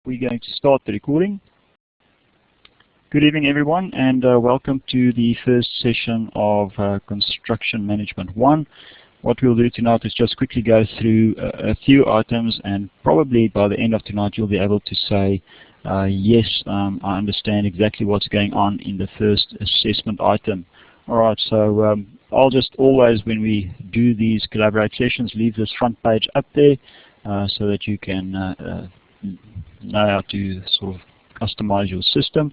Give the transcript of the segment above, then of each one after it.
We're going to start the recording. Good evening everyone, and welcome to the first session of Construction Management 1. What we'll do tonight is just quickly go through a few items, and probably by the end of tonight you'll be able to say yes, I understand exactly what's going on in the first assessment item. Alright, so I'll just always, when we do these collaborate sessions, leave this front page up there so that you can know how to sort of customize your system.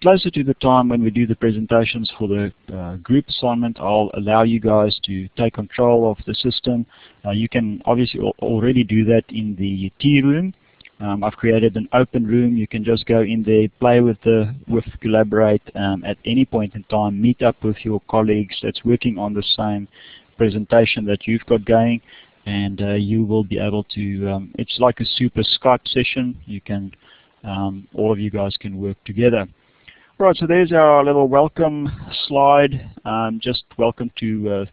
Closer to the time when we do the presentations for the group assignment, I'll allow you guys to take control of the system. You can obviously already do that in the tea room. I've created an open room. You can just go in there, play with Collaborate at any point in time, meet up with your colleagues that's working on the same presentation that you've got going, and you will be able to, it's like a super Skype session. You can, all of you guys can work together. Right, so there's our little welcome slide. Just welcome to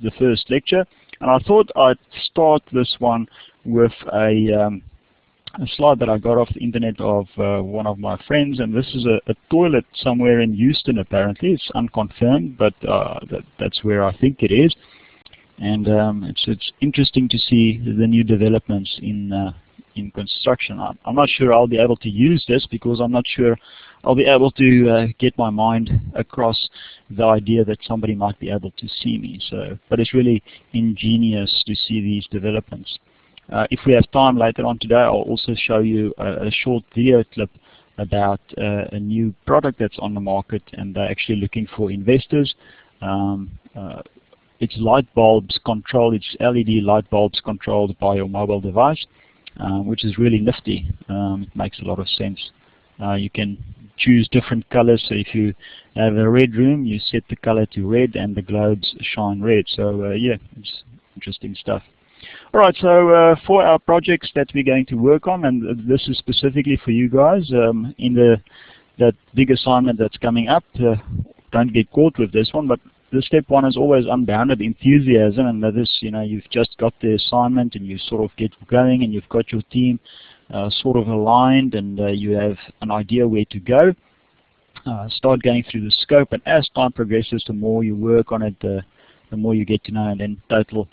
the first lecture. And I thought I'd start this one with a slide that I got off the internet of one of my friends, and this is a toilet somewhere in Houston apparently. It's unconfirmed, but that's where I think it is. And it's interesting to see the new developments in construction. I'm not sure I'll be able to use this because I'm not sure I'll be able to get my mind across the idea that somebody might be able to see me. So, but it's really ingenious to see these developments. If we have time later on today, I'll also show you a short video clip about a new product that's on the market, and they're actually looking for investors. It's light bulbs controlled, it's LED light bulbs controlled by your mobile device, which is really nifty. It makes a lot of sense. You can choose different colors, so if you have a red room, you set the color to red and the globes shine red. So yeah, it's interesting stuff. Alright, so for our projects that we're going to work on, and this is specifically for you guys, in that big assignment that's coming up, don't get caught with this one, but the step one is always unbounded enthusiasm, and that is, you know, you've just got the assignment and you sort of get going and you've got your team sort of aligned, and you have an idea where to go. Start going through the scope, and as time progresses, the more you work on it, the more you get to know, and then total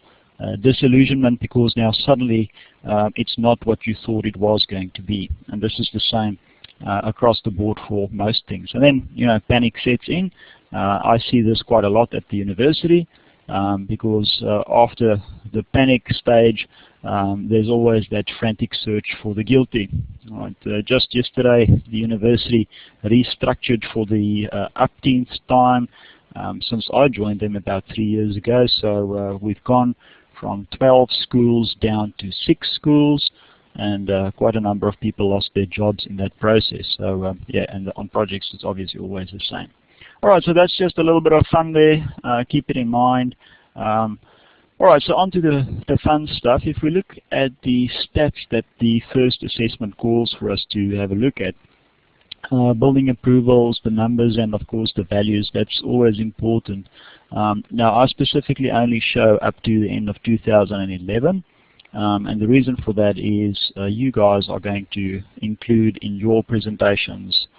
disillusionment because now suddenly it's not what you thought it was going to be. And this is the same across the board for most things. And then, you know, panic sets in. I see this quite a lot at the university because after the panic stage, there's always that frantic search for the guilty. Right. Just yesterday, the university restructured for the upteenth time since I joined them about 3 years ago. So we've gone from 12 schools down to 6 schools, and quite a number of people lost their jobs in that process. So yeah, and on projects it's obviously always the same. Alright, so that's just a little bit of fun there. Keep it in mind. Alright, so on to the fun stuff. If we look at the stats that the first assessment calls for us to have a look at, building approvals, the numbers, and of course the values, that's always important. Now I specifically only show up to the end of 2011, and the reason for that is you guys are going to include in your presentations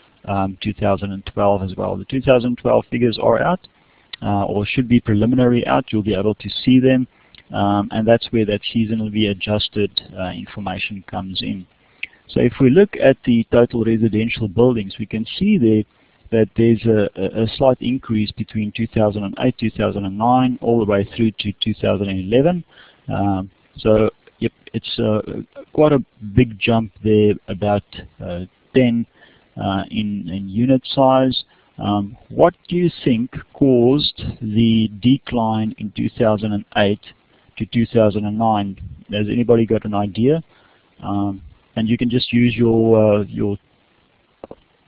2012 as well. The 2012 figures are out, or should be preliminary out. You'll be able to see them, and that's where that seasonally adjusted information comes in. So if we look at the total residential buildings, we can see there that there's a slight increase between 2008, 2009, all the way through to 2011. So yep, it's quite a big jump there, about 10 in unit size. What do you think caused the decline in 2008 to 2009? Has anybody got an idea? And you can just use your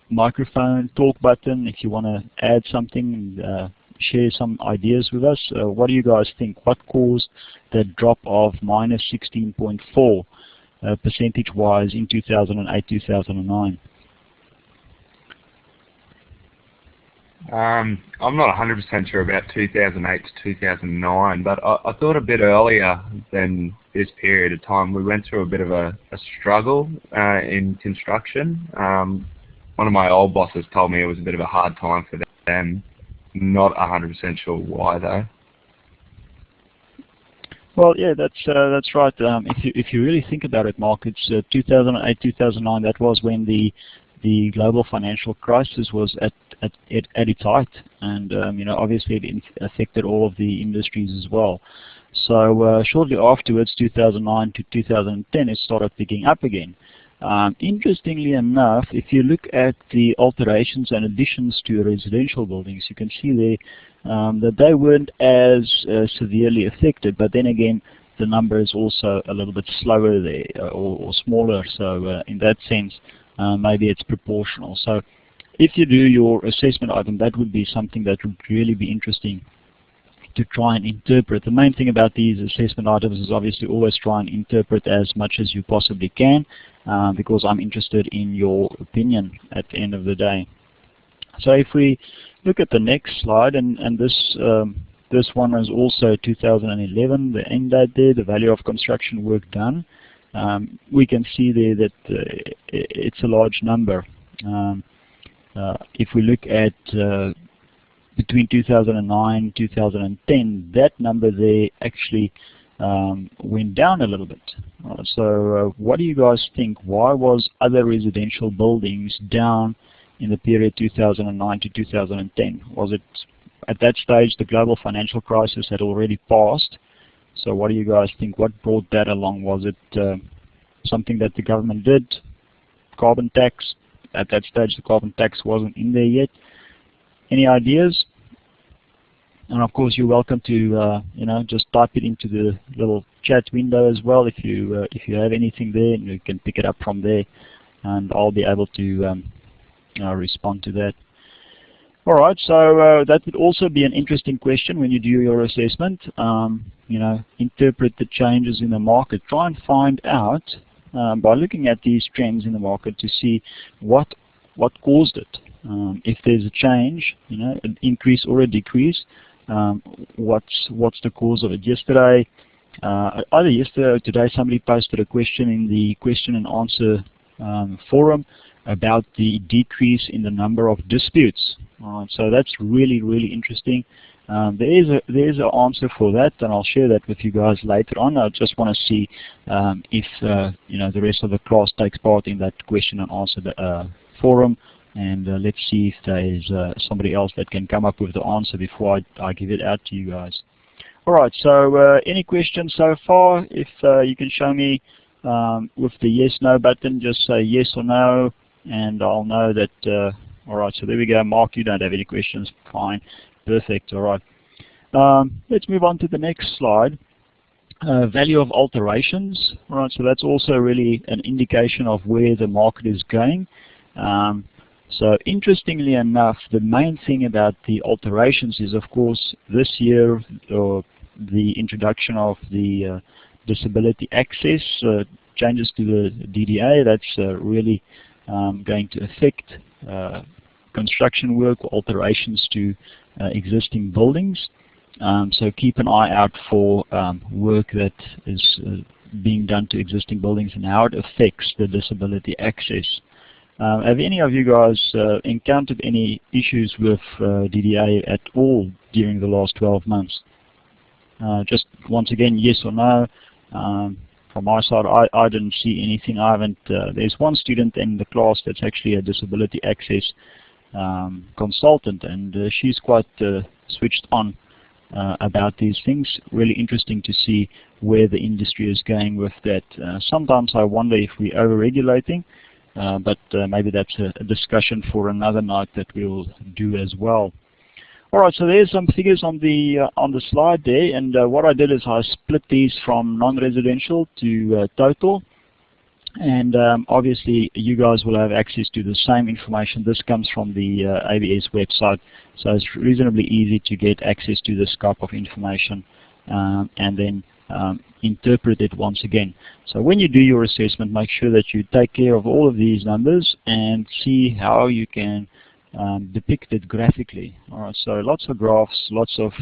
microphone talk button if you want to add something and share some ideas with us. What do you guys think? What caused that drop of minus 16.4 percentage-wise in 2008, 2009? I'm not 100% sure about 2008 to 2009, but I thought a bit earlier than this period of time we went through a bit of a struggle in construction. One of my old bosses told me it was a bit of a hard time for them. Not 100% sure why though. Well, yeah, that's right. If you really think about it, Mark, it's 2008, 2009. That was when the global financial crisis was at its height, and obviously it affected all of the industries as well. So shortly afterwards, 2009 to 2010, it started picking up again. Interestingly enough, if you look at the alterations and additions to residential buildings, you can see there that they weren't as severely affected, but then again, the number is also a little bit slower there, or smaller, so in that sense, maybe it's proportional. So if you do your assessment item, that would be something that would really be interesting to try and interpret. The main thing about these assessment items is obviously always try and interpret as much as you possibly can, because I'm interested in your opinion at the end of the day. So if we look at the next slide, and this one is also 2011, the end date there, the value of construction work done. We can see there that it's a large number. If we look at between 2009 and 2010, that number there actually went down a little bit. So what do you guys think? Why was other residential buildings down in the period 2009 to 2010? Was it at that stage the global financial crisis had already passed? So what do you guys think? What brought that along? Was it something that the government did? Carbon tax? At that stage the carbon tax wasn't in there yet. Any ideas? And of course you're welcome to just type it into the little chat window as well if you have anything there, and you can pick it up from there, and I'll be able to respond to that. Alright, so that would also be an interesting question when you do your assessment. Interpret the changes in the market. Try and find out by looking at these trends in the market to see what caused it. If there's a change, an increase or a decrease, what's the cause of it? Yesterday, either yesterday or today, somebody posted a question in the question and answer forum about the decrease in the number of disputes. So that's really, really interesting. There is an answer for that, and I'll share that with you guys later on. I just want to see if the rest of the class takes part in that question and answer forum, and let's see if there's somebody else that can come up with the answer before I give it out to you guys. Alright, so any questions so far? If you can show me with the yes/no button, just say yes or no, and I'll know that. Alright, so there we go. Mark, you don't have any questions. Fine. Perfect. Alright. Let's move on to the next slide. Value of alterations. Alright, so that's also really an indication of where the market is going. So interestingly enough, the main thing about the alterations is, of course, this year the introduction of the disability access changes to the DDA. That's really going to affect construction work, alterations to existing buildings. So keep an eye out for work that is being done to existing buildings and how it affects the disability access. Have any of you guys encountered any issues with DDA at all during the last 12 months? Just once again, yes or no. From my side, I didn't see anything. I haven't. There's one student in the class that's actually a disability access consultant, and she's quite switched on about these things. Really interesting to see where the industry is going with that. Sometimes I wonder if we're over-regulating, but maybe that's a discussion for another night that we'll do as well. Alright, so there's some figures on the slide there, and what I did is I split these from non-residential to total, and obviously you guys will have access to the same information. This comes from the ABS website, so it's reasonably easy to get access to this type of information and then interpret it once again. So when you do your assessment, make sure that you take care of all of these numbers and see how you can depicted graphically. Alright, so lots of graphs, lots of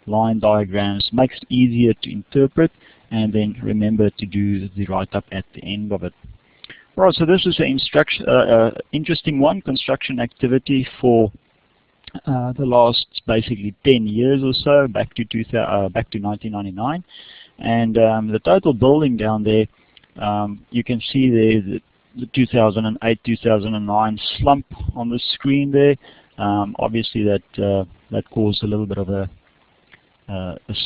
line diagrams, makes it easier to interpret, and then remember to do the write-up at the end of it. Alright, so this is an interesting one, construction activity for the last basically 10 years or so, back to 1999, and the total building down there, you can see there the 2008-2009 slump on the screen there. Obviously that caused a little bit of a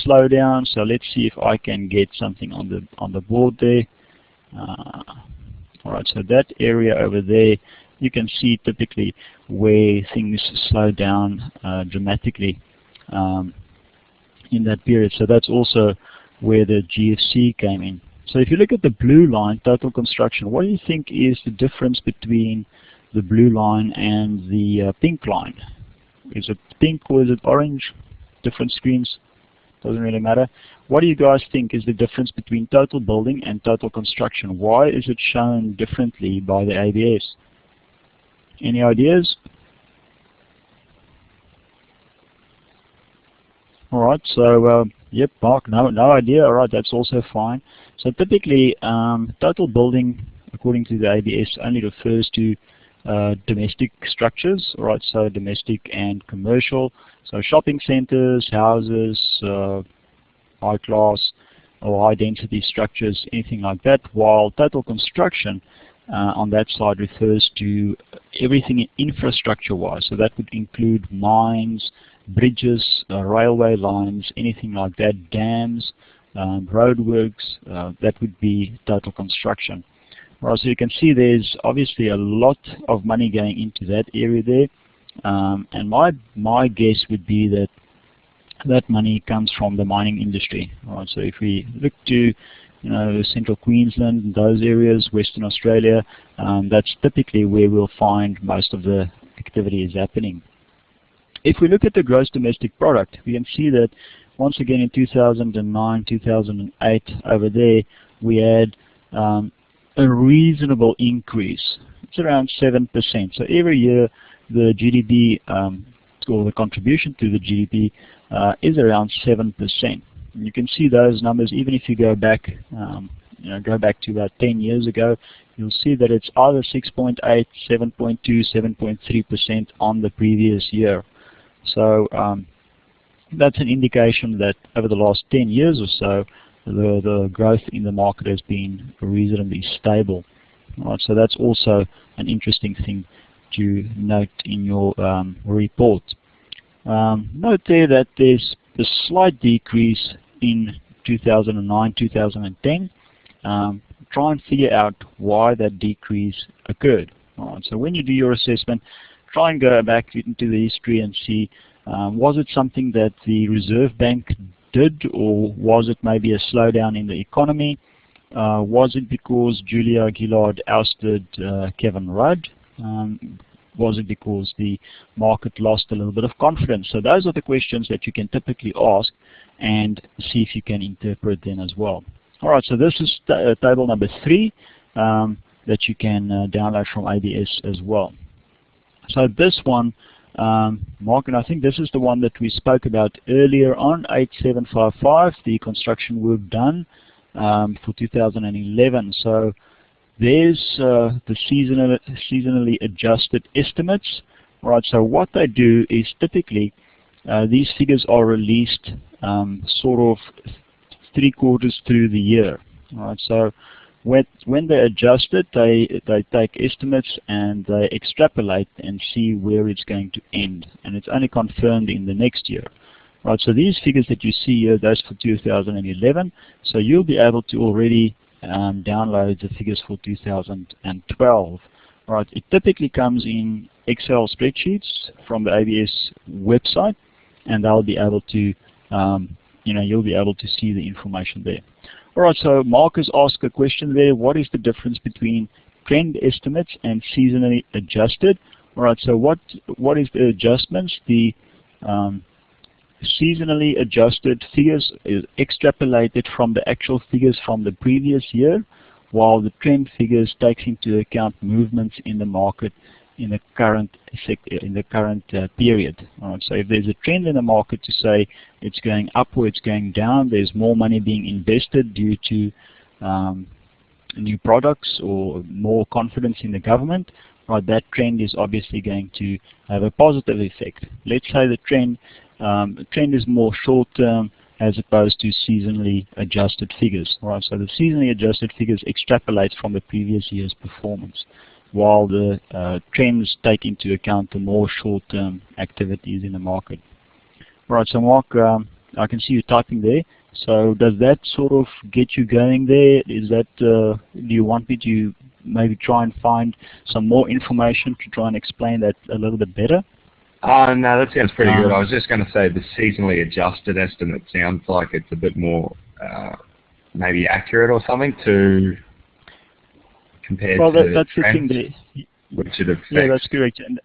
slowdown. So let's see if I can get something on the board there. Alright, so that area over there, you can see typically where things slow down dramatically in that period. So that's also where the GFC came in. So if you look at the blue line, total construction, what do you think is the difference between the blue line and the pink line? Is it pink or is it orange? Different screens, doesn't really matter. What do you guys think is the difference between total building and total construction? Why is it shown differently by the ABS? Any ideas? Alright, so yep, Mark, no idea. Alright, that's also fine. So typically, total building, according to the ABS, only refers to domestic structures, alright, so domestic and commercial. So shopping centers, houses, high class or high density structures, anything like that, while total construction on that side refers to everything infrastructure wise. So that would include mines, bridges, railway lines, anything like that, dams, roadworks, that would be total construction. Right, so you can see there's obviously a lot of money going into that area there, and my guess would be that that money comes from the mining industry. Right, so if we look to central Queensland, those areas, Western Australia, that's typically where we'll find most of the activity is happening. If we look at the gross domestic product, we can see that once again in 2009, 2008, over there, we had a reasonable increase. It's around 7%. So every year the GDP, or the contribution to the GDP, is around 7%. And you can see those numbers even if you go back, go back to about 10 years ago. You'll see that it's either 6.8, 7.2, 7.3% on the previous year. So that's an indication that over the last 10 years or so, the growth in the market has been reasonably stable. Right, so that's also an interesting thing to note in your report. Note there that there's a slight decrease in 2009, 2010. Try and figure out why that decrease occurred. Right, so when you do your assessment, try and go back into the history and see, was it something that the Reserve Bank did, or was it maybe a slowdown in the economy? Was it because Julia Gillard ousted Kevin Rudd? Was it because the market lost a little bit of confidence? So those are the questions that you can typically ask and see if you can interpret them as well. Alright, so this is table number 3 that you can download from ABS as well. So this one, Mark, and I think this is the one that we spoke about earlier on, 8755, the construction work done for 2011. So there's the seasonally adjusted estimates. Right, so what they do is typically these figures are released sort of 3 quarters through the year. Right, so when they adjust it, they take estimates and they extrapolate and see where it's going to end, and it's only confirmed in the next year. Right, so these figures that you see here, those for 2011, so you'll be able to already download the figures for 2012. Right, it typically comes in Excel spreadsheets from the ABS website, and they'll be able to, you'll be able to see the information there. Alright, so Mark has asked a question there. What is the difference between trend estimates and seasonally adjusted? Alright, so what is the adjustments? The seasonally adjusted figures is extrapolated from the actual figures from the previous year, while the trend figures takes into account movements in the market period. All right, so if there's a trend in the market to say it's going up or it's going down, there's more money being invested due to new products or more confidence in the government, right, that trend is obviously going to have a positive effect. Let's say the trend is more short-term as opposed to seasonally adjusted figures. Right? So the seasonally adjusted figures extrapolate from the previous year's performance, while the trends take into account the more short-term activities in the market. Right, so Mark, I can see you typing there. So does that sort of get you going there? Is that, do you want me to maybe try and find some more information to try and explain that a little bit better? No, that sounds pretty good. I was just going to say the seasonally adjusted estimate sounds like it's a bit more maybe accurate or something to compare to that's trends, the thing there. which it affects. Yeah, that's correct. And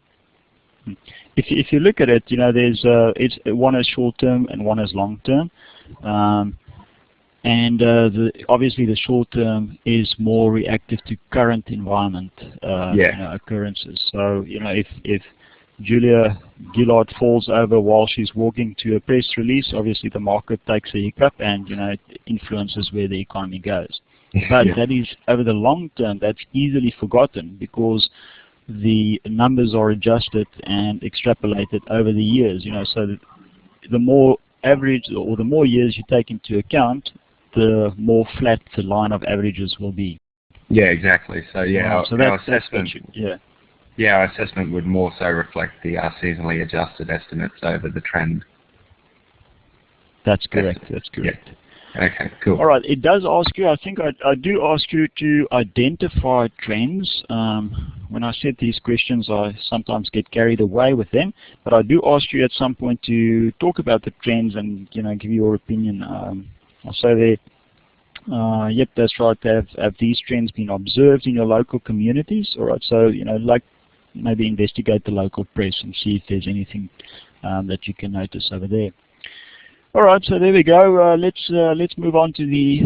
if you look at it, you know, there's one is short term and one is long term, and obviously the short term is more reactive to current environment occurrences. So you know, if Julia Gillard falls over while she's walking to a press release, obviously the market takes a hiccup, and you know, it influences where the economy goes. But that is, over the long term, that's easily forgotten because the numbers are adjusted and extrapolated over the years. You know, so that the more average or the more years you take into account, the more flat the line of averages will be. Yeah, exactly. So yeah, so our assessment. Yeah, our assessment would more so reflect the seasonally adjusted estimates over the trend. That's correct. That's correct. Yeah. Okay, cool. All right, it does ask you, I think I do ask you to identify trends. When I set these questions, I sometimes get carried away with them, but I do ask you at some point to talk about the trends and, you know, give your opinion. I'll say there, yep, that's right, have these trends been observed in your local communities? All right, so, you know, like maybe investigate the local press and see if there's anything that you can notice over there. All right, so there we go. Let's move on to the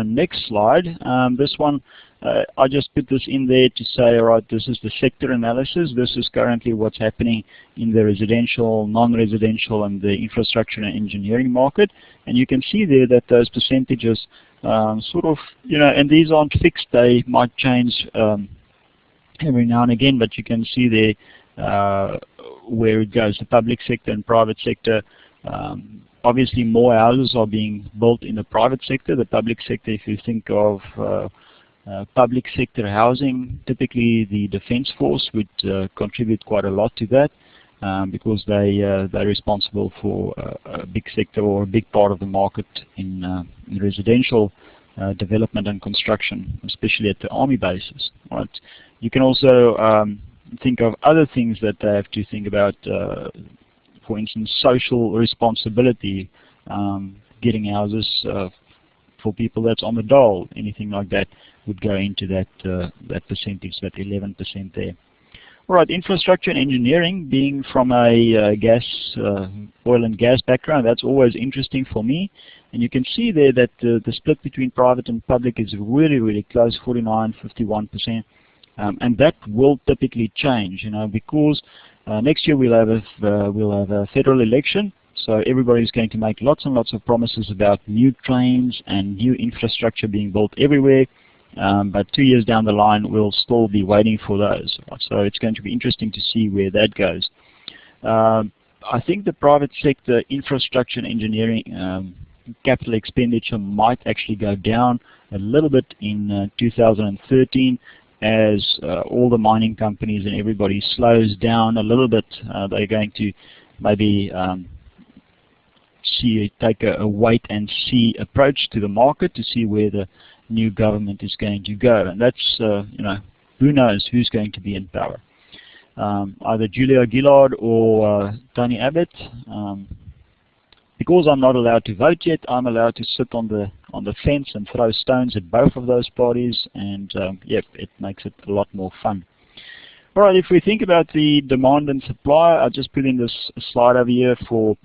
next slide. This one, I just put this in there to say, all right, this is the sector analysis. This is currently what's happening in the residential, non-residential, and the infrastructure and engineering market. And you can see there that those percentages sort of, you know, and these aren't fixed. They might change every now and again, but you can see there where it goes, the public sector and private sector. Obviously, more houses are being built in the private sector. The public sector, if you think of public sector housing, typically the Defence Force would contribute quite a lot to that because they're responsible for a big sector or a big part of the market in residential development and construction, especially at the army bases. Right? You can also think of other things that they have to think about. For instance, social responsibility, getting houses for people that's on the dole, anything like that would go into that that percentage, that 11% there. All right, infrastructure and engineering, being from a oil and gas background, that's always interesting for me. And you can see there that the split between private and public is really, really close, 49, 51%. And that will typically change, you know, because next year we'll have a federal election, so everybody's going to make lots and lots of promises about new trains and new infrastructure being built everywhere. But 2 years down the line, we'll still be waiting for those. So it's going to be interesting to see where that goes. I think the private sector infrastructure and engineering capital expenditure might actually go down a little bit in 2013. As all the mining companies and everybody slows down a little bit, they're going to maybe take a wait and see approach to the market to see where the new government is going to go. And that's, you know, who knows who's going to be in power. Either Julia Gillard or Tony Abbott. Because I'm not allowed to vote yet, I'm allowed to sit on the fence and throw stones at both of those parties, and yep, it makes it a lot more fun. All right, if we think about the demand and supply, I just put in this slide over here for,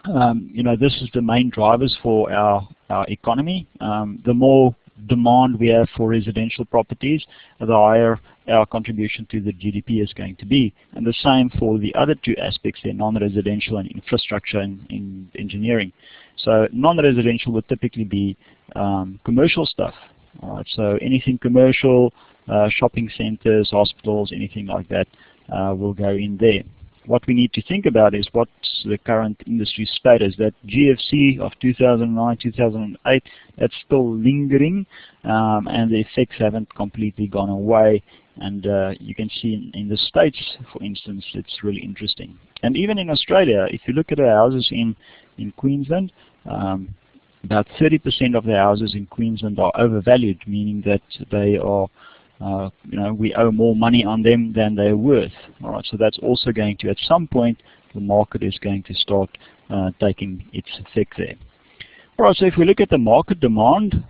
you know, this is the main drivers for our economy. The more demand we have for residential properties, the higher our contribution to the GDP is going to be. And the same for the other two aspects, the non-residential and infrastructure and engineering. So non-residential would typically be commercial stuff. All right, so anything commercial, shopping centers, hospitals, anything like that will go in there. What we need to think about is what's the current industry status. That GFC of 2009, 2008, that's still lingering, and the effects haven't completely gone away. And you can see in the States, for instance, it's really interesting. And even in Australia, if you look at the houses in Queensland, about 30% of the houses in Queensland are overvalued, meaning that they are we owe more money on them than they're worth. All right, so that's also going to, at some point, the market is going to start taking its effect there. All right, so if we look at the market demand,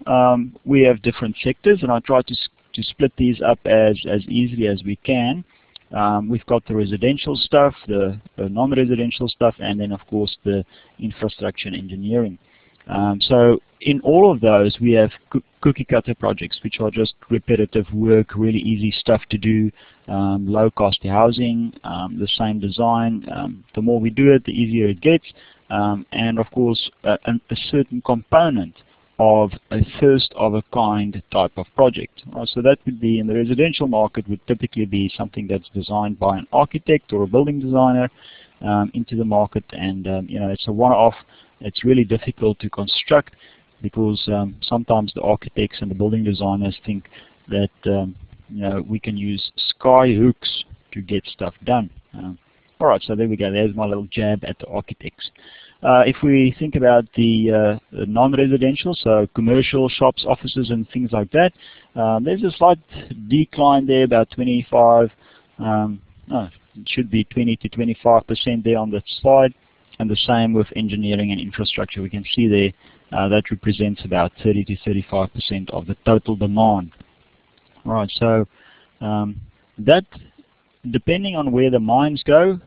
we have different sectors, and I try to split these up as easily as we can. We've got the residential stuff, the non-residential stuff, and then, of course, the infrastructure and engineering. So in all of those, we have cookie cutter projects, which are just repetitive work, really easy stuff to do, low cost housing, the same design. The more we do it, the easier it gets. And of course, a certain component of a first of a kind type of project. So that would be in the residential market, would typically be something that's designed by an architect or a building designer into the market, and it's a one-off. It's really difficult to construct because sometimes the architects and the building designers think that we can use sky hooks to get stuff done. All right, so there we go. There's my little jab at the architects. If we think about the non-residential, so commercial, shops, offices, and things like that, there's a slight decline there, about 25, it should be 20 to 25% there on the slide. And the same with engineering and infrastructure. We can see there that represents about 30 to 35% of the total demand. All right, so that, depending on where the mines go,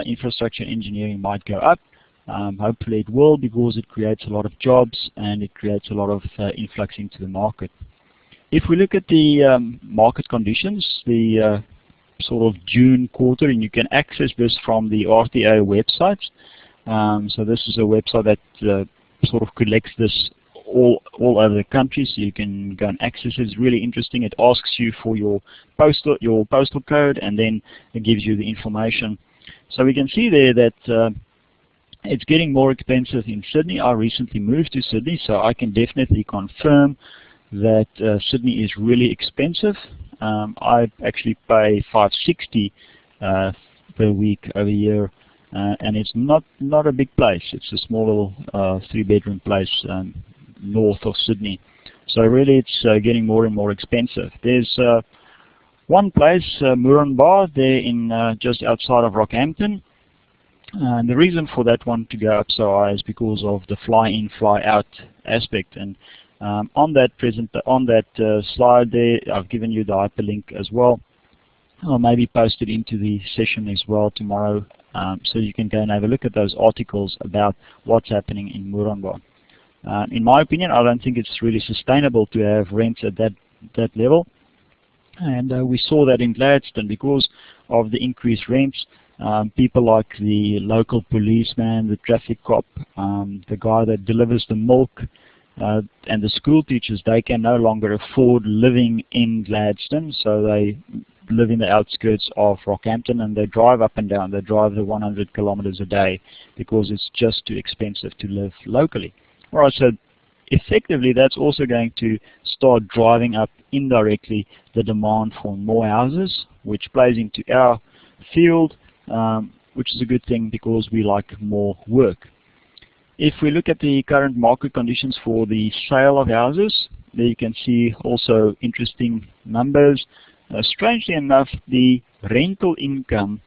infrastructure and engineering might go up. Hopefully it will, because it creates a lot of jobs and it creates a lot of influx into the market. If we look at the market conditions, the sort of June quarter, and you can access this from the RTA websites. So this is a website that sort of collects this all over the country, so you can go and access it. It's really interesting. It asks you for your postal code, and then it gives you the information. So we can see there that it's getting more expensive in Sydney. I recently moved to Sydney, so I can definitely confirm that Sydney is really expensive. I actually pay $560 per week over here. And it's not a big place. It's a small little 3-bedroom place north of Sydney. So really it's getting more and more expensive. There's one place, Moranbah, there in just outside of Rockhampton. And the reason for that one to go up so high is because of the fly-in, fly-out aspect. And on that slide there, I've given you the hyperlink as well. I'll maybe post it into the session as well tomorrow. So you can go and have a look at those articles about what's happening in Moranbah. In my opinion, I don't think it's really sustainable to have rents at that level. And we saw that in Gladstone because of the increased rents. People like the local policeman, the traffic cop, the guy that delivers the milk, and the school teachers, they can no longer afford living in Gladstone, so they live in the outskirts of Rockhampton, and they drive up and down. They drive the 100 kilometers a day because it's just too expensive to live locally. All right, so effectively that's also going to start driving up indirectly the demand for more houses, which plays into our field, which is a good thing because we like more work. If we look at the current market conditions for the sale of houses, there you can see also interesting numbers. Strangely enough, the rental income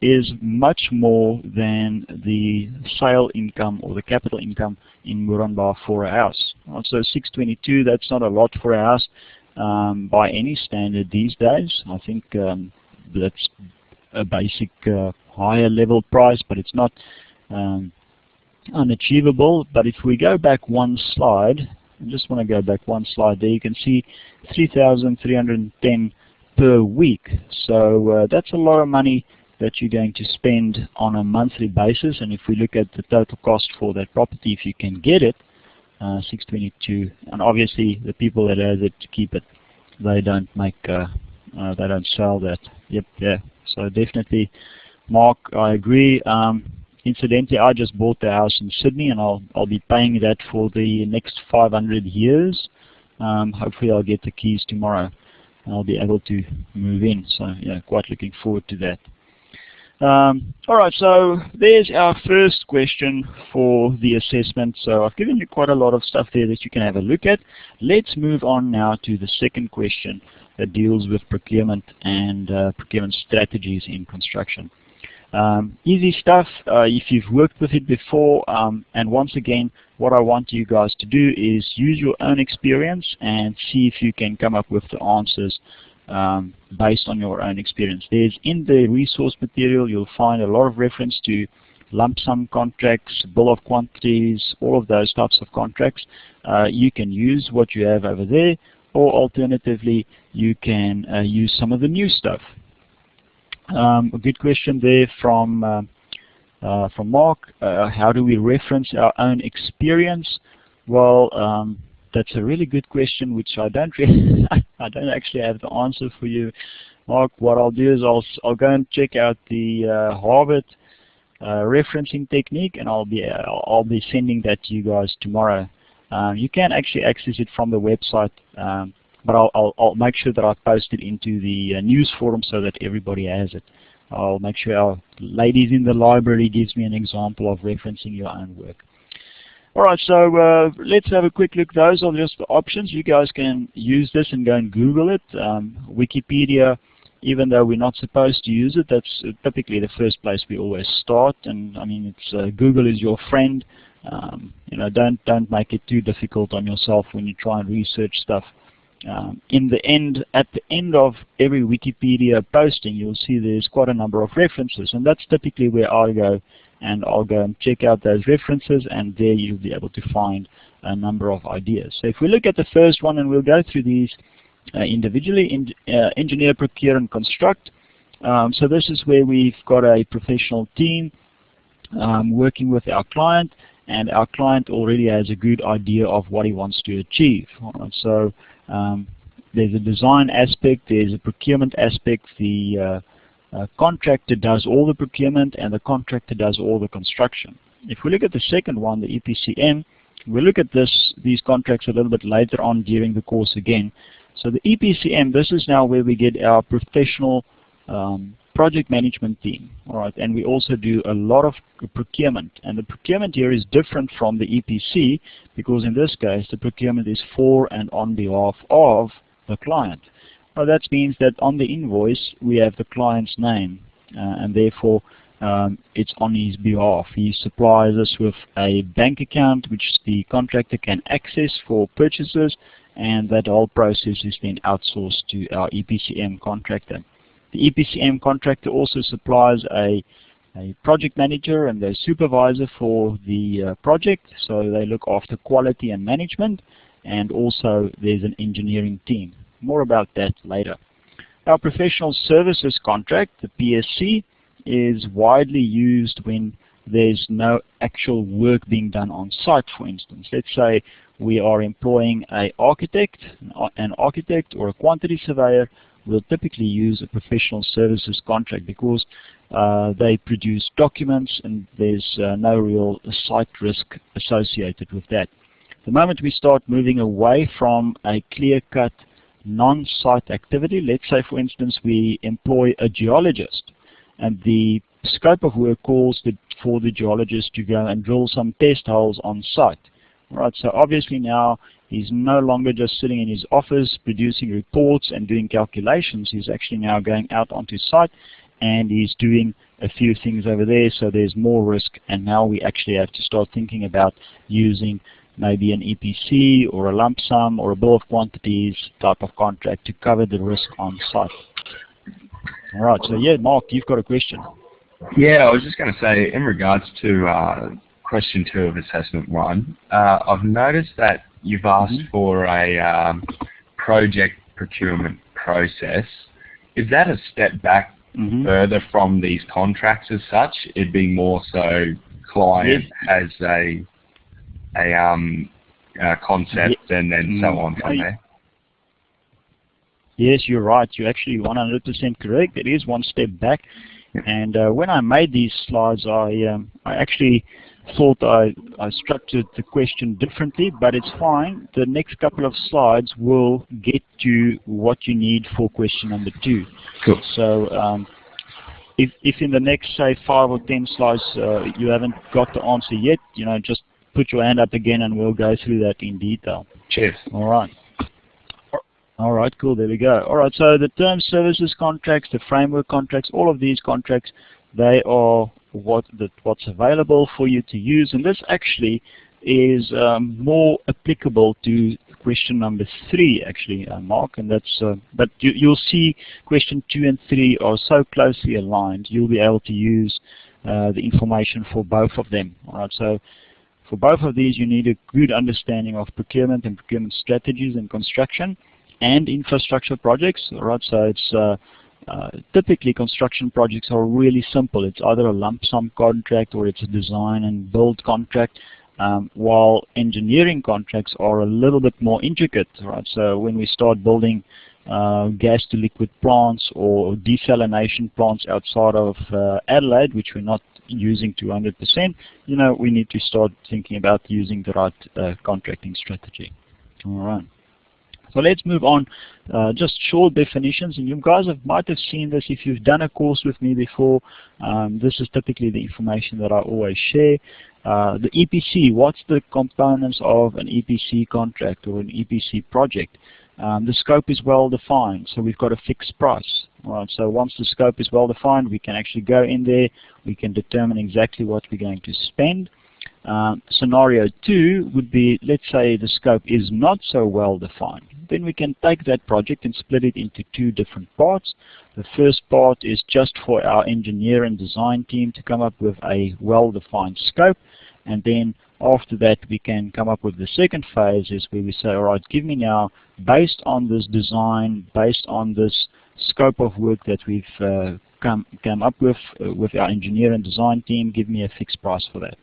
is much more than the sale income or the capital income in Moranbah for a house. So 622, that's not a lot for a house by any standard these days. I think that's a basic higher level price, but it's not unachievable. But if we go back one slide, I just want to go back one slide there. You can see 3,310 per week. So that's a lot of money that you're going to spend on a monthly basis. And if we look at the total cost for that property, if you can get it, 622, and obviously the people that has it to keep it, they don't make, they don't sell that. Yep, yeah. So definitely, Mark, I agree. Incidentally, I just bought the house in Sydney, and I'll be paying that for the next 500 years. Hopefully, I'll get the keys tomorrow. I'll be able to move in. So yeah, quite looking forward to that. All right, so there's our first question for the assessment. So I've given you quite a lot of stuff there that you can have a look at. Let's move on now to the second question that deals with procurement and procurement strategies in construction. Easy stuff if you've worked with it before, and once again, what I want you guys to do is use your own experience and see if you can come up with the answers based on your own experience. There's in the resource material, you'll find a lot of reference to lump sum contracts, bill of quantities, all of those types of contracts. You can use what you have over there, or alternatively, you can use some of the new stuff. A good question there from Mark. How do we reference our own experience? Well, that's a really good question, which I don't really, I don't actually have the answer for you, Mark. What I'll do is I'll go and check out the Harvard referencing technique, and I'll be sending that to you guys tomorrow. You can actually access it from the website, but I'll make sure that I post it into the news forum so that everybody has it. I'll make sure our ladies in the library gives me an example of referencing your own work. All right, so let's have a quick look. Those are just the options. You guys can use this and go and Google it. Wikipedia, even though we're not supposed to use it, that's typically the first place we always start. And I mean, it's Google is your friend. You know, don't make it too difficult on yourself when you try and research stuff. In the end, at the end of every Wikipedia posting, you'll see there's quite a number of references, and that's typically where I go. And I'll go and check out those references, and there you'll be able to find a number of ideas. So if we look at the first one, and we'll go through these individually, engineer, procure, and construct. So this is where we've got a professional team working with our client, and our client already has a good idea of what he wants to achieve. All right, so there's a design aspect, there's a procurement aspect, the contractor does all the procurement, and the contractor does all the construction. If we look at the second one, the EPCM, we'll look at these contracts a little bit later on during the course again. So the EPCM, this is now where we get our professional project management team. All right, and we also do a lot of procurement. And the procurement here is different from the EPC, because in this case, the procurement is for and on behalf of the client. Well, that means that on the invoice we have the client's name, and therefore it's on his behalf. He supplies us with a bank account which the contractor can access for purchases, and that whole process is then outsourced to our EPCM contractor. The EPCM contractor also supplies a project manager and a supervisor for the project, so they look after quality and management, and also there's an engineering team. More about that later. Our professional services contract, the PSC, is widely used when there's no actual work being done on site. For instance, let's say we are employing an architect or a quantity surveyor. We'll typically use a professional services contract because they produce documents, and there's no real site risk associated with that. The moment we start moving away from a clear-cut non-site activity, let's say for instance we employ a geologist, and the scope of work calls for the geologist to go and drill some test holes on site. Right, so obviously now he's no longer just sitting in his office producing reports and doing calculations. He's actually now going out onto site, and he's doing a few things over there, so there's more risk, and now we actually have to start thinking about using maybe an EPC or a lump sum or a bill of quantities type of contract to cover the risk on site. All right, so yeah, Mark, you've got a question. Yeah, I was just going to say, in regards to question 2 of assessment 1, I've noticed that you've asked for a project procurement process. Is that a step back further from these contracts as such? It being more so client has a concept and then so on from there? Yes, you're right. You're actually 100% correct. It is one step back. And when I made these slides, I actually thought I structured the question differently, but it's fine. The next couple of slides will get you what you need for question number 2. Cool. So if in the next, say, 5 or 10 slides you haven't got the answer yet, just put your hand up again and we'll go through that in detail. Cheers. All right. All right, cool, there we go. All right, so the term services contracts, the framework contracts, all of these contracts, they are what's available for you to use, and this actually is more applicable to question number 3, actually, Mark, and that's, but you'll see question 2 and 3 are so closely aligned, you'll be able to use the information for both of them. All right, so for both of these, you need a good understanding of procurement and procurement strategies in construction and infrastructure projects. Right, so it's typically construction projects are really simple. It's either a lump sum contract or it's a design and build contract, while engineering contracts are a little bit more intricate. Right, so when we start building gas to liquid plants or desalination plants outside of Adelaide, which we're not using to 100%, we need to start thinking about using the right contracting strategy. All right. So let's move on, just short definitions, and you guys might have seen this if you've done a course with me before. This is typically the information that I always share. The EPC, what's the components of an EPC contract or an EPC project? The scope is well defined, so we've got a fixed price. Right, so once the scope is well defined, we can actually go in there, we can determine exactly what we're going to spend. Scenario 2 would be, let's say the scope is not so well defined. Then we can take that project and split it into 2 different parts. The first part is just for our engineer and design team to come up with a well-defined scope, and then after that we can come up with the second phase, is where we say, all right, give me now, based on this design, based on this scope of work that we've come up with our engineer and design team, give me a fixed price for that.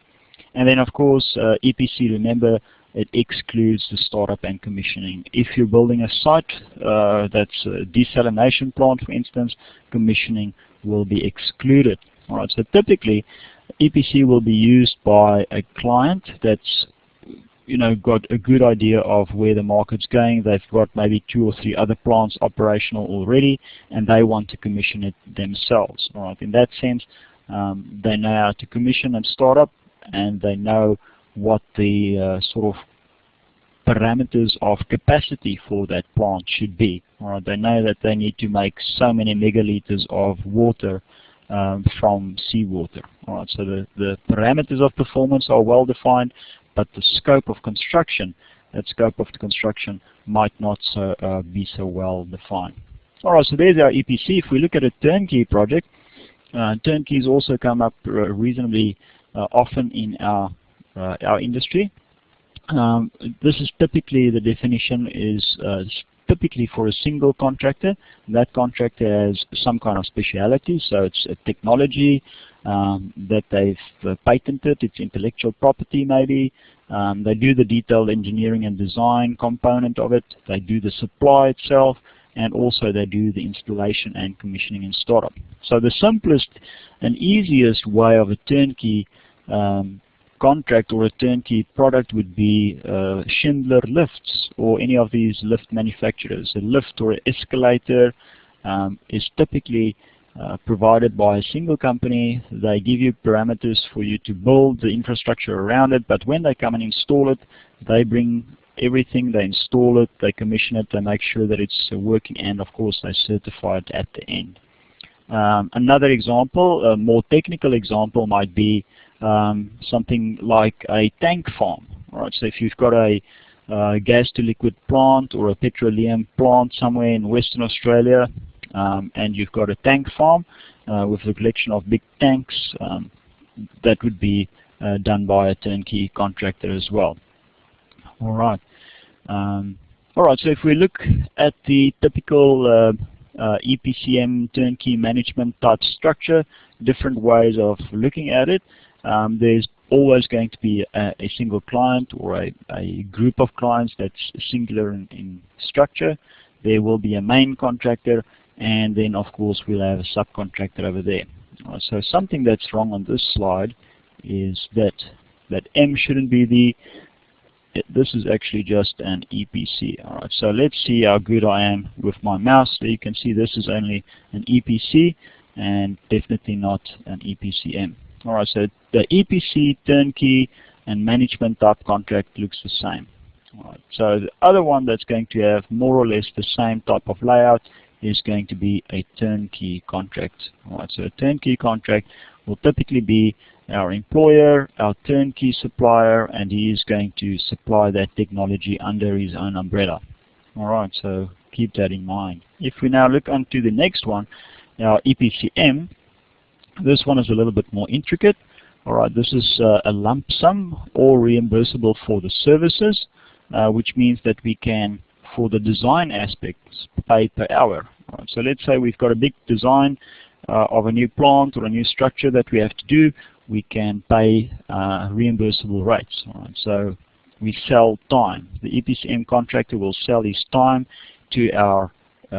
And then of course EPC, remember, it excludes the startup and commissioning. If you're building a site that's a desalination plant, for instance, commissioning will be excluded. All right, so typically EPC will be used by a client that's got a good idea of where the market's going. They've got maybe 2 or 3 other plants operational already, and they want to commission it themselves. All right, in that sense, they know how to commission and start up, and they know what the sort of parameters of capacity for that plant should be. All right, they know that they need to make so many megaliters of water from seawater. All right, so the parameters of performance are well defined, but the scope of construction, that scope of the construction might not be so well defined. All right, so there's our EPC. If we look at a turnkey project, turnkeys also come up reasonably often in our industry. This is typically, the definition is typically for a single contractor. That contractor has some kind of speciality, so it's a technology that they've patented, it's intellectual property maybe. They do the detailed engineering and design component of it, they do the supply itself, and also they do the installation and commissioning and startup. So the simplest and easiest way of a turnkey contract or a turnkey product would be Schindler lifts or any of these lift manufacturers. A lift or an escalator is typically provided by a single company. They give you parameters for you to build the infrastructure around it, but when they come and install it, they bring everything, they install it, they commission it, they make sure that it's working, and of course they certify it at the end. Another example, a more technical example, might be something like a tank farm. All right, so if you've got a gas to liquid plant or a petroleum plant somewhere in Western Australia, and you've got a tank farm with a collection of big tanks, that would be done by a turnkey contractor as well. All right. All right, so if we look at the typical EPCM turnkey management type structure, different ways of looking at it, there's always going to be a single client or a group of clients that's singular in structure. There will be a main contractor, and then of course we'll have a subcontractor over there. So something that's wrong on this slide is that M shouldn't be this is actually just an EPC. All right, so let's see how good I am with my mouse. So you can see this is only an EPC and definitely not an EPCM. All right, so the EPC, turnkey, and management type contract looks the same. All right, so the other one that's going to have more or less the same type of layout is going to be a turnkey contract. All right, so a turnkey contract will typically be our employer, our turnkey supplier, and he is going to supply that technology under his own umbrella. All right, so keep that in mind. If we now look onto the next one, our EPCM, this one is a little bit more intricate. All right, this is a lump sum or reimbursable for the services, which means that we can, for the design aspects, pay per hour. All right, so let's say we've got a big design of a new plant or a new structure that we have to do. We can pay reimbursable rates. All right, so we sell time. The EPCM contractor will sell his time to our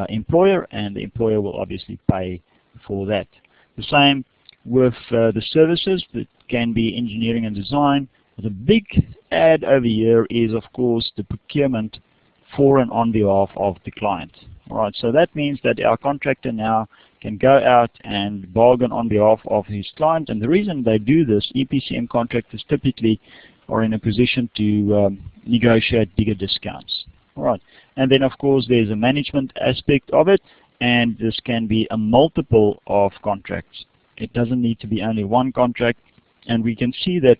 employer, and the employer will obviously pay for that. The same with the services that can be engineering and design. The big add over here is, of course, the procurement for and on behalf of the client. All right, so that means that our contractor now can go out and bargain on behalf of his client, and the reason they do this, EPCM contractors typically are in a position to negotiate bigger discounts. All right, and then of course there's a management aspect of it, and this can be a multiple of contracts. It doesn't need to be only one contract, and we can see that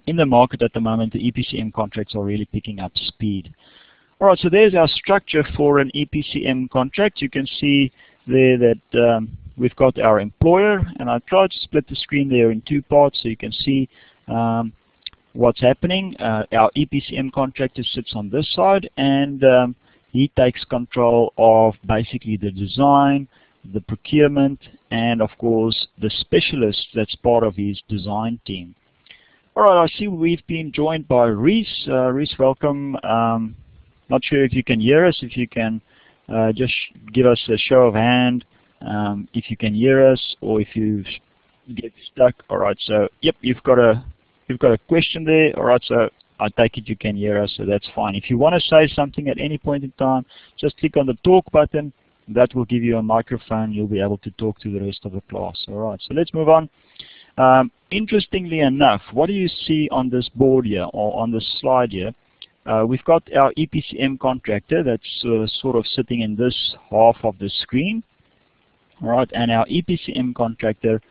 in the market at the moment the EPCM contracts are really picking up speed. All right, so there's our structure for an EPCM contract. You can see there that we've got our employer, and I tried to split the screen there in two parts so you can see what's happening. Our EPCM contractor sits on this side, and he takes control of basically the design, the procurement, and of course the specialist that's part of his design team. All right, I see we've been joined by Reese. Reese, welcome. Not sure if you can hear us. If you can just give us a show of hand if you can hear us, or if you get stuck. All right, so yep, you've got a question there. All right, so I take it you can hear us, so that's fine. If you want to say something at any point in time, just click on the talk button. That will give you a microphone. You'll be able to talk to the rest of the class. All right, so let's move on. Interestingly enough, what do you see on this board here, or on this slide here? We've got our EPCM contractor that's sort of sitting in this half of the screen. All right, and our EPCM contractor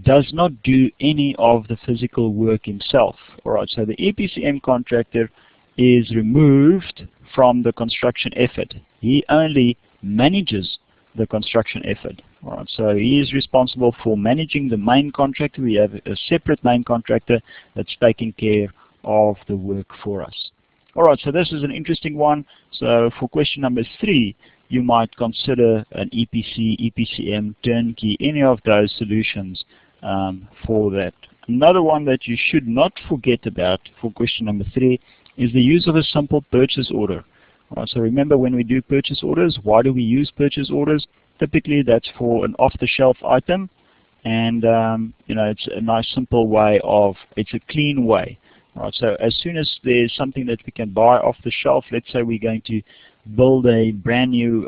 does not do any of the physical work himself. All right, so the EPCM contractor is removed from the construction effort. He only manages the construction effort. All right, so he is responsible for managing the main contractor. We have a separate main contractor that's taking care of the work for us. All right, so this is an interesting one. So for question number 3, you might consider an EPC, EPCM, turnkey, any of those solutions for that. Another one that you should not forget about for question number 3 is the use of a simple purchase order. All right, so remember, when we do purchase orders, why do we use purchase orders? Typically that's for an off-the-shelf item, and you know, it's a nice simple way of, it's a clean way. Right, so as soon as there's something that we can buy off the shelf, let's say we're going to build a brand new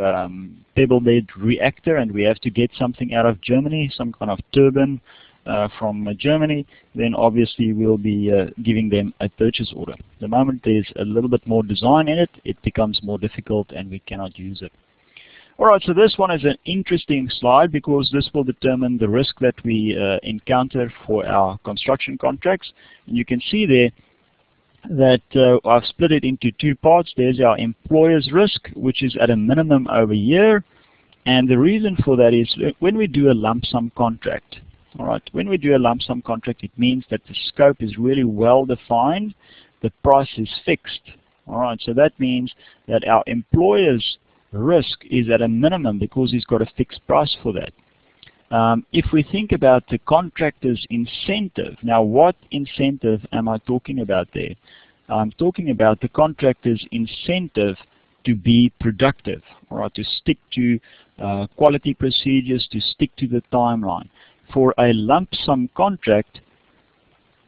pebble bed reactor, and we have to get something out of Germany, some kind of turbine from Germany, then obviously we'll be giving them a purchase order. The moment there's a little bit more design in it, it becomes more difficult and we cannot use it. Alright, so this one is an interesting slide because this will determine the risk that we encounter for our construction contracts. And you can see there that I've split it into two parts. There's our employer's risk, which is at a minimum over a year. And the reason for that is when we do a lump sum contract, alright, when we do a lump sum contract, it means that the scope is really well defined, the price is fixed. All right, so that means that our employer's risk is at a minimum because he's got a fixed price for that. If we think about the contractor's incentive, now what incentive am I talking about there? I'm talking about the contractor's incentive to be productive, all right, to stick to quality procedures, to stick to the timeline. For a lump sum contract,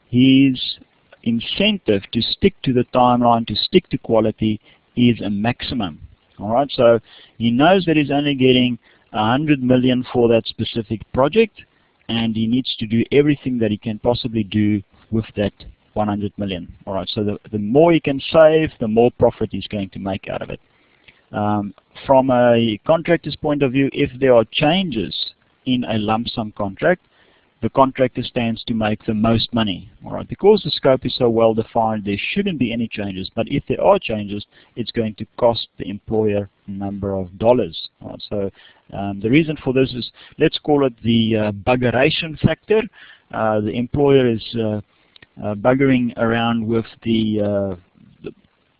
his incentive to stick to the timeline, to stick to quality, is a maximum. All right, so he knows that he's only getting 100 million for that specific project, and he needs to do everything that he can possibly do with that 100 million. All right, so the more he can save, the more profit he's going to make out of it. From a contractor's point of view, if there are changes in a lump sum contract, the contractor stands to make the most money. All right, because the scope is so well defined, there shouldn't be any changes. But if there are changes, it's going to cost the employer a number of dollars. All right, so the reason for this is, let's call it the buggeration factor. The employer is buggering around with the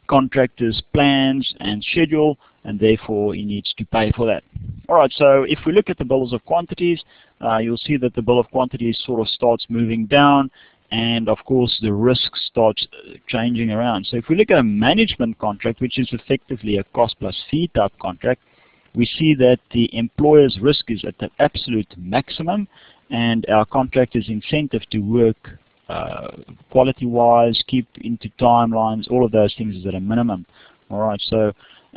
contractor's plans and schedule, and therefore he needs to pay for that. All right, so if we look at the bills of quantities, you'll see that the bill of quantities sort of starts moving down, and of course the risk starts changing around. So if we look at a management contract, which is effectively a cost plus fee type contract, we see that the employer's risk is at the absolute maximum, and our contractor's incentive to work quality-wise, keep into timelines, all of those things is at a minimum. All right, so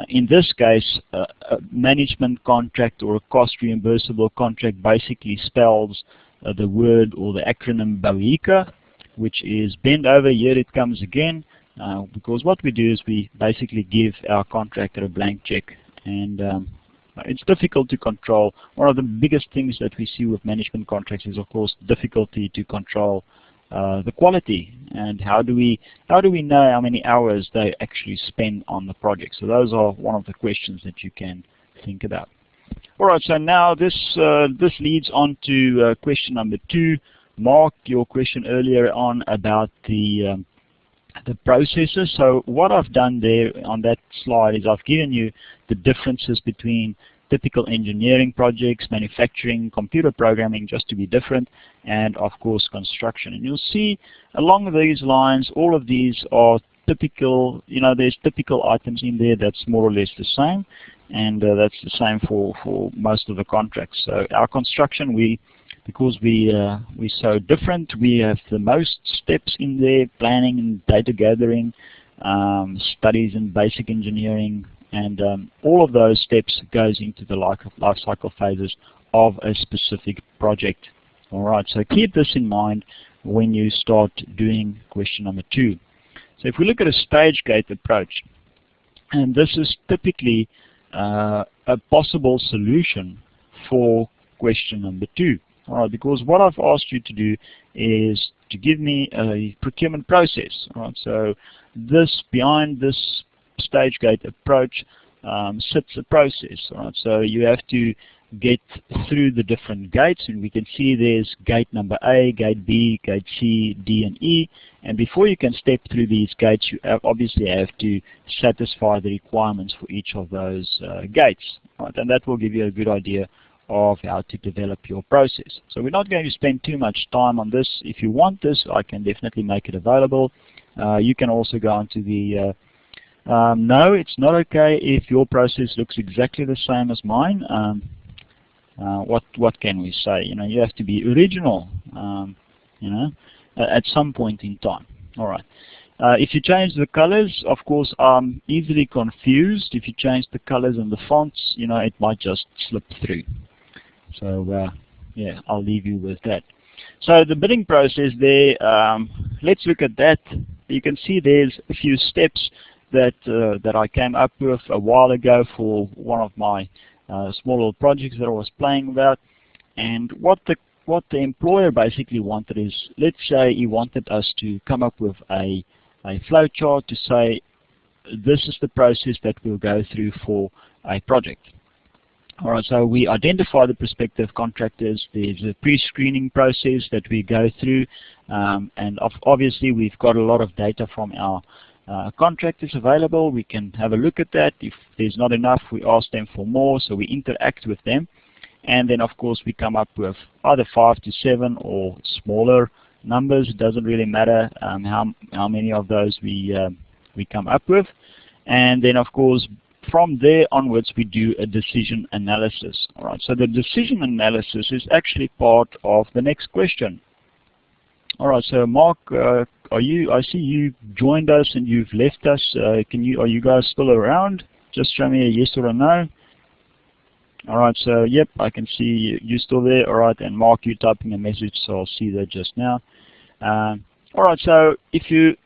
in this case, a management contract or a cost reimbursable contract basically spells the word or the acronym BOICA, which is bend over, here it comes again, because what we do is we basically give our contractor a blank check, and it's difficult to control. One of the biggest things that we see with management contracts is, of course, difficulty to control the quality, and how do we know how many hours they actually spend on the project. So those are one of the questions that you can think about. All right, so now this leads on to question number 2. Mark, your question earlier on about the processes. So what I've done there on that slide is I've given you the differences between typical engineering projects, manufacturing, computer programming, just to be different, and of course construction. And you'll see along these lines, all of these are typical, there's typical items in there that's more or less the same, and that's the same for most of the contracts. So our construction, because we're so different, we have the most steps in there: planning and data gathering, studies in basic engineering, and all of those steps goes into the life cycle phases of a specific project. All right, so keep this in mind when you start doing question number 2. So if we look at a stage gate approach, and this is typically a possible solution for question number 2. All right, because what I've asked you to do is to give me a procurement process. All right, so behind this stage gate approach sits a process. All right, so you have to get through the different gates, and we can see there's gate number A, gate B, gate C, D, and E. And before you can step through these gates, you obviously have to satisfy the requirements for each of those gates. All right, and that will give you a good idea of how to develop your process. So we're not going to spend too much time on this. If you want this, I can definitely make it available. You can also go onto the no, it's not okay if your process looks exactly the same as mine. What can we say? You have to be original, at some point in time. All right. If you change the colors, of course, I'm easily confused. If you change the colors and the fonts, it might just slip through. So, yeah, I'll leave you with that. So the bidding process there, let's look at that. You can see there's a few steps that I came up with a while ago for one of my small little projects that I was playing about. And what the employer basically wanted is, let's say he wanted us to come up with a flow chart to say, this is the process that we'll go through for a project. All right, so we identify the prospective contractors. There's a pre-screening process that we go through, and obviously we've got a lot of data from our contractors available, we can have a look at that. If there's not enough, we ask them for more, so we interact with them. And then, of course, we come up with either 5 to 7 or smaller numbers. It doesn't really matter how many of those we come up with. And then, of course, from there onwards, we do a decision analysis. All right. So the decision analysis is actually part of the next question. All right. So Mark, I see you joined us and you've left us. Are you guys still around? Just show me a yes or a no. All right, so yep, I can see you still there. All right, and Mark, you're typing a message, so I'll see that just now. All right, so if you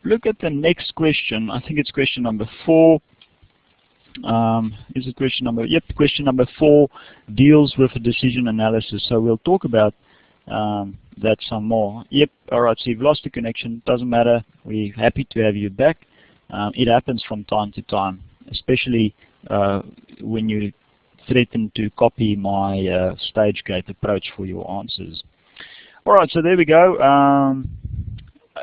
look at the next question, I think it's question number 4. Is it question number? Yep, question number 4 deals with a decision analysis. So we'll talk about that some more. Yep, all right, so you've lost the connection. Doesn't matter. We're happy to have you back. It happens from time to time, especially when you threaten to copy my stage gate approach for your answers. All right, so there we go.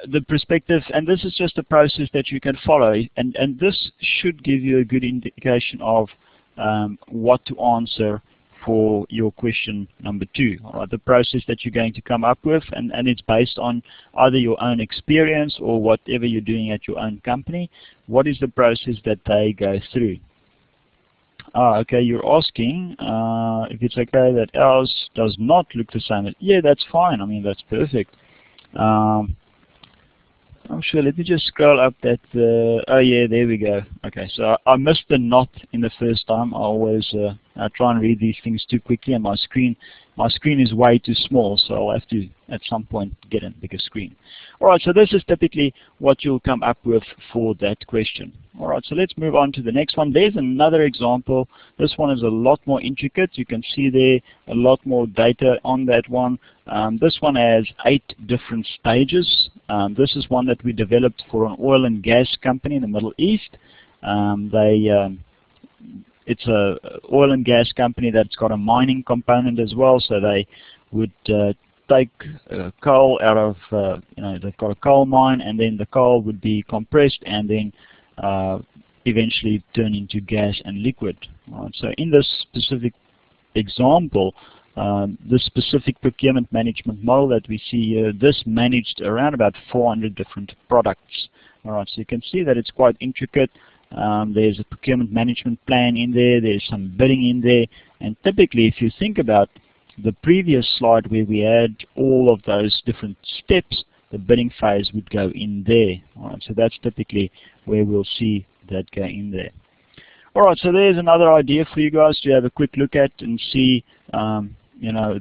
The perspective, and this is just a process that you can follow, and this should give you a good indication of what to answer for your question number 2. All right, the process that you're going to come up with, and it's based on either your own experience or whatever you're doing at your own company. What is the process that they go through? Okay, you're asking if it's okay that ours does not look the same. Yeah, that's fine. I mean, that's perfect. I'm sure. Let me just scroll up that. Oh yeah, there we go. Okay, so I missed the not in the first time. I always I try and read these things too quickly, and my screen is way too small, so I'll have to at some point get a bigger screen. All right, so this is typically what you'll come up with for that question. All right, so let's move on to the next one. There's another example. This one is a lot more intricate. You can see there a lot more data on that one. This one has 8 different stages. This is one that we developed for an oil and gas company in the Middle East. It's a oil and gas company that's got a mining component as well, so they would take coal out of, they've got a coal mine, and then the coal would be compressed and then eventually turn into gas and liquid. Right? So in this specific example, the specific procurement management model that we see here, this managed around about 400 different products. All right, so you can see that it's quite intricate. There's a procurement management plan in there, there's some bidding in there, and typically if you think about the previous slide where we had all of those different steps, the bidding phase would go in there. All right, so that's typically where we'll see that go in there. All right, so there's another idea for you guys to have a quick look at and see.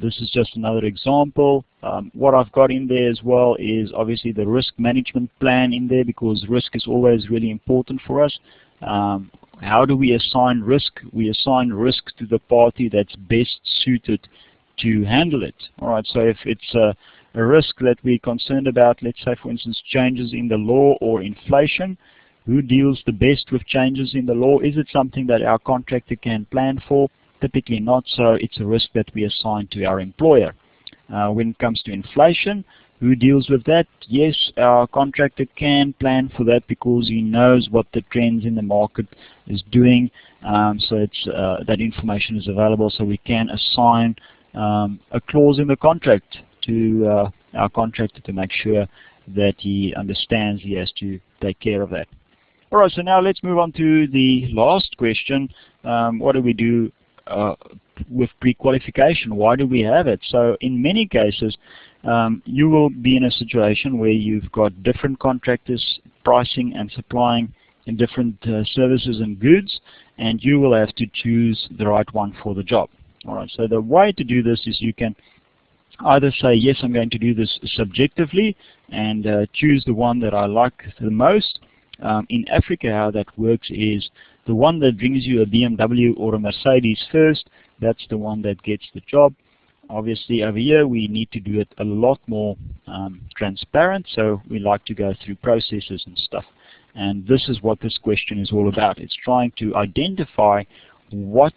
This is just another example. What I've got in there as well is obviously the risk management plan in there, because risk is always really important for us. How do we assign risk? We assign risk to the party that's best suited to handle it. All right, so if it's a risk that we're concerned about, let's say for instance changes in the law or inflation, who deals the best with changes in the law? Is it something that our contractor can plan for? Typically not, so it's a risk that we assign to our employer. When it comes to inflation, who deals with that? Yes, our contractor can plan for that because he knows what the trends in the market is doing. So it's, that information is available, so we can assign a clause in the contract to our contractor to make sure that he understands he has to take care of that. All right, so now let's move on to the last question. What do we do with pre-qualification? Why do we have it? So in many cases, you will be in a situation where you've got different contractors pricing and supplying in different services and goods, and you will have to choose the right one for the job. All right, so the way to do this is you can either say, yes, I'm going to do this subjectively and choose the one that I like the most. In Africa, how that works is the one that brings you a BMW or a Mercedes first, that's the one that gets the job. Obviously over here we need to do it a lot more transparent, so we like to go through processes and stuff. And this is what this question is all about. It's trying to identify what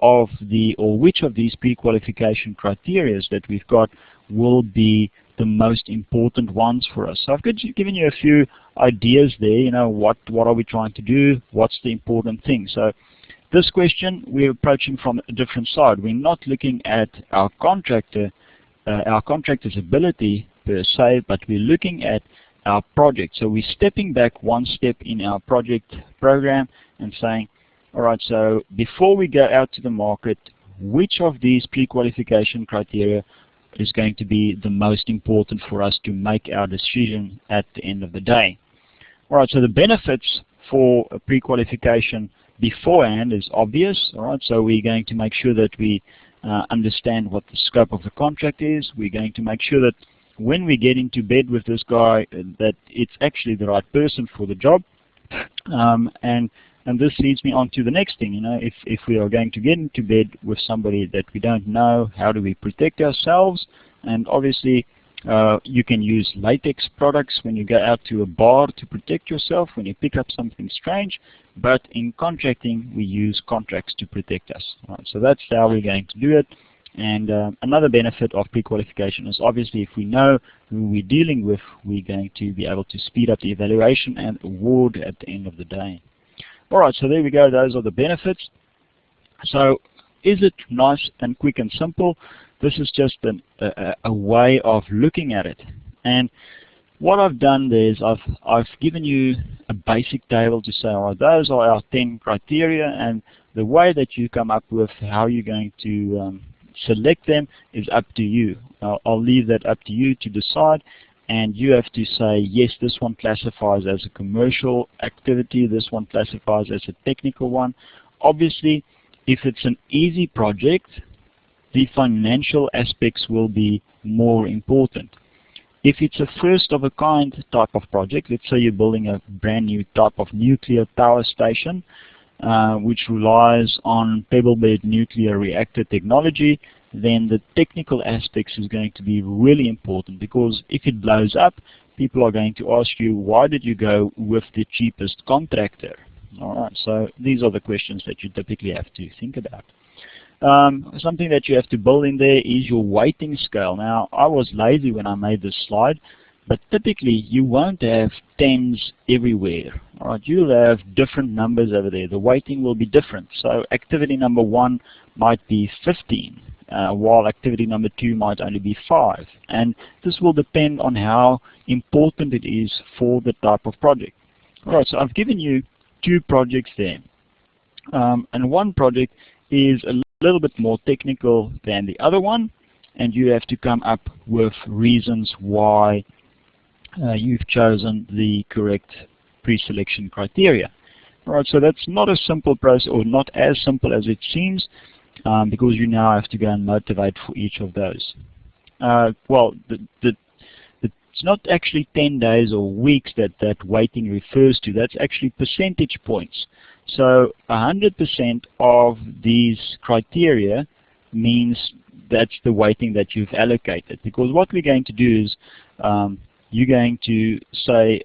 of the, or which of these pre-qualification criteria that we've got will be the most important ones for us. So I've given you a few ideas there. You know, what are we trying to do? What's the important thing? So this question we're approaching from a different side. We're not looking at our contractor's ability per se, but we're looking at our project. So we're stepping back one step in our project program and saying, all right, so before we go out to the market, which of these pre-qualification criteria is going to be the most important for us to make our decision at the end of the day? All right, so the benefits for a pre-qualification beforehand is obvious. All right, so we're going to make sure that we understand what the scope of the contract is. We're going to make sure that when we get into bed with this guy, that it's actually the right person for the job. And this leads me on to the next thing. You know, if we are going to get into bed with somebody that we don't know, how do we protect ourselves? And obviously, you can use latex products when you go out to a bar to protect yourself when you pick up something strange. But in contracting, we use contracts to protect us. All right, so that's how we're going to do it. And another benefit of pre-qualification is obviously if we know who we're dealing with, we're going to be able to speed up the evaluation and award at the end of the day. All right, so there we go. Those are the benefits. So is it nice and quick and simple? This is just a way of looking at it. And what I've done there is I've given you a basic table to say, all right, those are our 10 criteria, and the way that you come up with how you're going to select them is up to you. I'll leave that up to you to decide, and you have to say, yes, this one classifies as a commercial activity, this one classifies as a technical one. Obviously, if it's an easy project, the financial aspects will be more important. If it's a first-of-a-kind type of project, let's say you're building a brand new type of nuclear power station, which relies on pebble bed nuclear reactor technology, then the technical aspects is going to be really important, because if it blows up, people are going to ask you, why did you go with the cheapest contractor? All right, so these are the questions that you typically have to think about. Something that you have to build in there is your weighting scale. Now, I was lazy when I made this slide, but typically you won't have 10s everywhere. All right, you'll have different numbers over there. The weighting will be different. So activity number 1 might be 15, while activity number 2 might only be 5. And this will depend on how important it is for the type of project. All right, so I've given you 2 projects there. And one project is a little bit more technical than the other one, and you have to come up with reasons why you've chosen the correct pre-selection criteria. All right, so that's not a simple process, or not as simple as it seems, because you now have to go and motivate for each of those. Well, it's not actually 10 days or weeks that weighting refers to. That's actually percentage points. So 100% of these criteria means that's the weighting that you've allocated. Because what we're going to do is you're going to say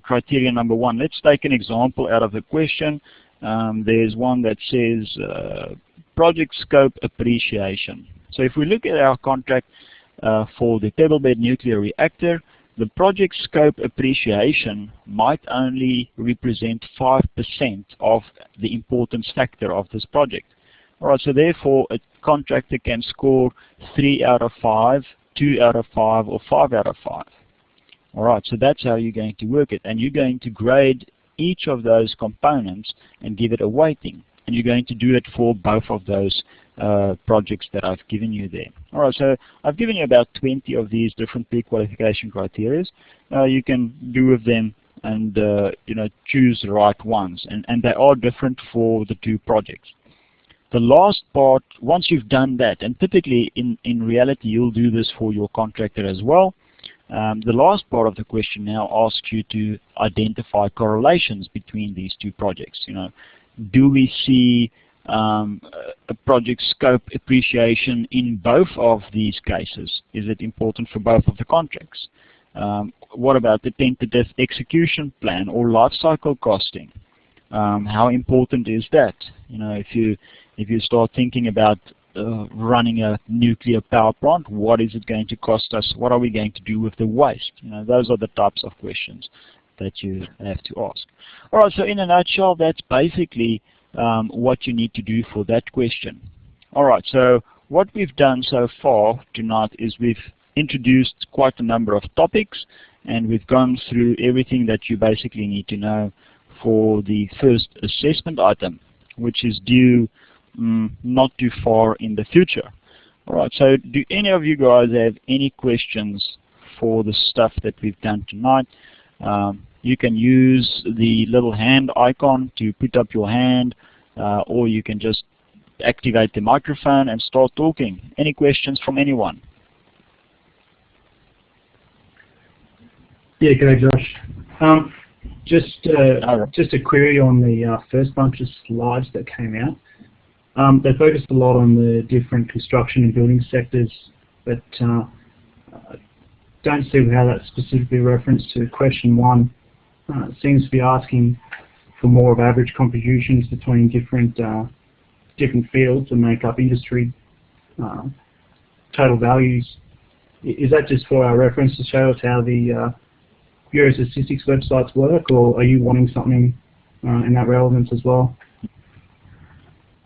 criteria number 1. Let's take an example out of the question. There's one that says project scope appreciation. So if we look at our contract for the pebble bed nuclear reactor, the project scope appreciation might only represent 5% of the importance factor of this project. All right, so therefore a contractor can score 3 out of 5, 2 out of 5, or 5 out of 5. All right, so that's how you're going to work it. And you're going to grade each of those components and give it a weighting. And you're going to do it for both of those projects that I've given you there. All right, so I've given you about 20 of these different pre-qualification criteria. You can do with them and you know, choose the right ones, and they are different for the 2 projects. The last part, once you've done that, and typically in reality you'll do this for your contractor as well, the last part of the question now asks you to identify correlations between these 2 projects. You know, do we see a project scope appreciation in both of these cases? Is it important for both of the contracts? What about the tentative execution plan or life cycle costing? How important is that? You know, if you start thinking about running a nuclear power plant? What is it going to cost us? What are we going to do with the waste? You know, those are the types of questions that you have to ask. All right, so in a nutshell, that's basically what you need to do for that question. All right, so what we've done so far tonight is we've introduced quite a number of topics, and we've gone through everything that you basically need to know for the first assessment item, which is due not too far in the future. All right, so do any of you guys have any questions for the stuff that we've done tonight? You can use the little hand icon to put up your hand, or you can just activate the microphone and start talking. Any questions from anyone? Yeah, go Josh. Just a query on the first bunch of slides that came out. They focused a lot on the different construction and building sectors, but don't see how that's specifically referenced to question 1. It seems to be asking for more of average contributions between different fields that make up industry total values. Is that just for our reference to show us how the Bureau of Statistics websites work, or are you wanting something in that relevance as well?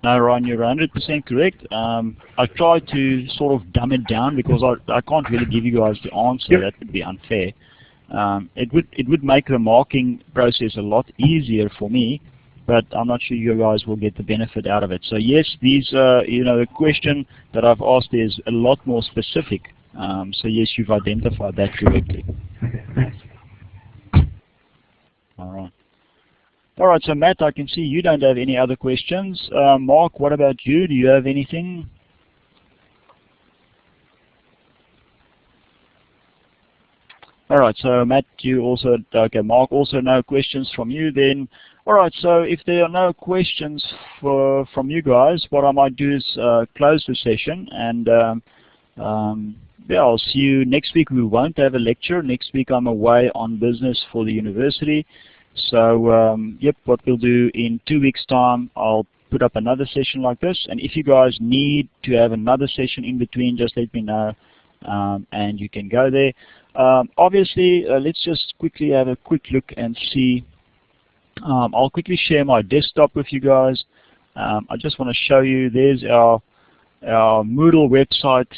No, Ryan, you're 100% correct. I tried to sort of dumb it down because I can't really give you guys the answer. Yep. That would be unfair. It would make the marking process a lot easier for me, but I'm not sure you guys will get the benefit out of it. So yes, these the question that I've asked is a lot more specific. So yes, you've identified that correctly. Okay, thanks. All right, so Matt, I can see you don't have any other questions. Mark, what about you? Do you have anything? All right, so Matt, you also, okay, Mark, also no questions from you then. All right, so if there are no questions from you guys, what I might do is close the session, and yeah, I'll see you next week. We won't have a lecture. Next week I'm away on business for the university. So, yep, what we'll do in 2 weeks' time, I'll put up another session like this. And if you guys need to have another session in between, just let me know, and you can go there. Obviously, let's just quickly have a quick look and see. I'll quickly share my desktop with you guys. I just want to show you, there's our Moodle website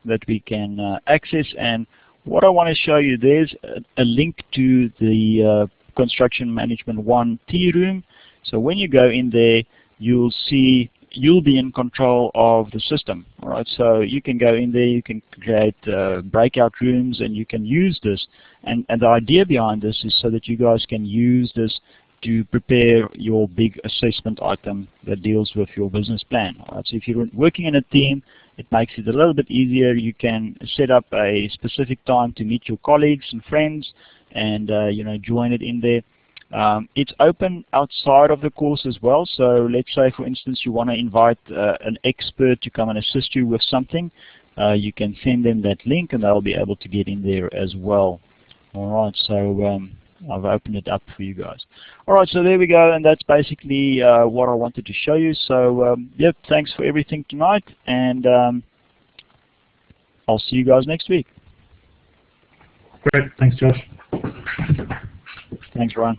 that we can access. And what I want to show you, there's a link to the Construction Management 1 tea room. So when you go in there, you'll see you'll be in control of the system. All right, so you can go in there, you can create breakout rooms, and you can use this. And the idea behind this is so that you guys can use this to prepare your big assessment item that deals with your business plan. All right, so if you're working in a team, it makes it a little bit easier. You can set up a specific time to meet your colleagues and friends, and join it in there. It's open outside of the course as well. So let's say, for instance, you want to invite an expert to come and assist you with something. You can send them that link, and they'll be able to get in there as well. All right, so I've opened it up for you guys. All right, so there we go, and that's basically what I wanted to show you. So, yep, thanks for everything tonight, and I'll see you guys next week. Great, thanks, Josh. Thanks, Ryan.